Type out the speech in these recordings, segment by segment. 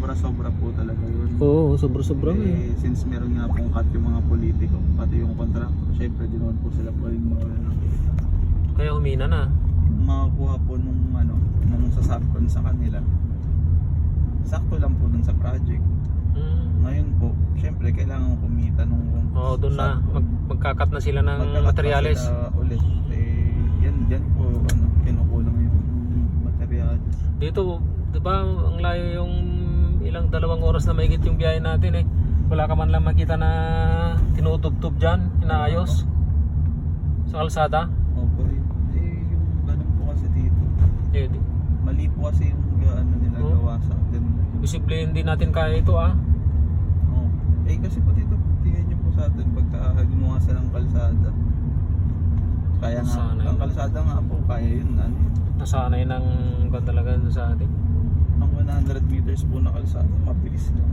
sobra-sobra po talaga yun. Oo, sobra-sobra eh. Since meron nga pong cut yung mga politiko, pati yung contractor, syempre di naman po sila pwedeng mawala. Kaya humina na. Makakuha po nung sasabkon sa kanila. Sakto lang po dun sa project. Ngayon po, syempre kailangan kumita nung Doon na magkakat na sila ng magkakat materyales. pa sila ulit. Yan po kinukulang yung materyales. Dito, 'di ba, ang layo yung ilang 2 oras na mahigit yung biyahe natin eh. Wala ka man lang makita na tinutubtub diyan, inaayos sa kalsada. Opo, yung ganun po kasi dito. Mali po kasi yung nila gawa sa atin. Posible hindi natin kaya ito ah. Kasi po dito, tingnan nyo po sa atin pagka gumawa sila ng kalsada. Kaya nga, ang kalsada nga po, kaya yun na. Nasanay ng talaga sa atin. Ang 100 meters po na kalsada, mabilis lang.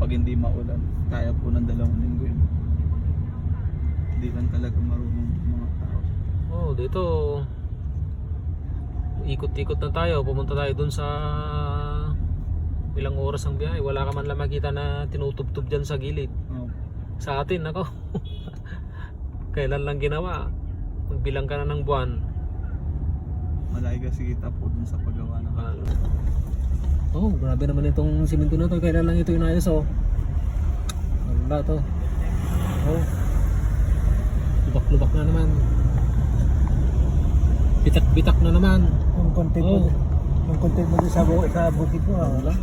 Pag hindi maulan, kaya po ng 2 linggo yun. Hindi lang talaga marunong mga tao. Dito ikot-ikot na tayo, pumunta tayo dun sa ilang oras ang biyahe, wala ka man lang makita na tinutubtub dyan sa gilid. Sa atin, ako kailan lang ginawa, magbilang ka na ng buwan. Malaki kasi kita po dun sa paggawa ng grabe naman itong simento na to, kailan lang ito inayos wala to. Lubak-lubak na naman, bitak-bitak na naman. Yung konti mo, yung konti mo sa bukid mo wala.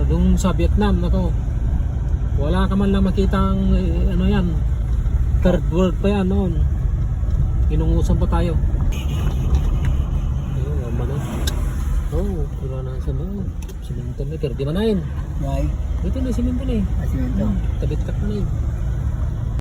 Doon sa Vietnam nako, wala ka man lang makitang yan, third world pa yan noon. Inungusan pa tayo. Wala na. Wala na sa mga simento na, pero di man na yun. Ito na simento na eh. Simento. Tabit-tak na yun.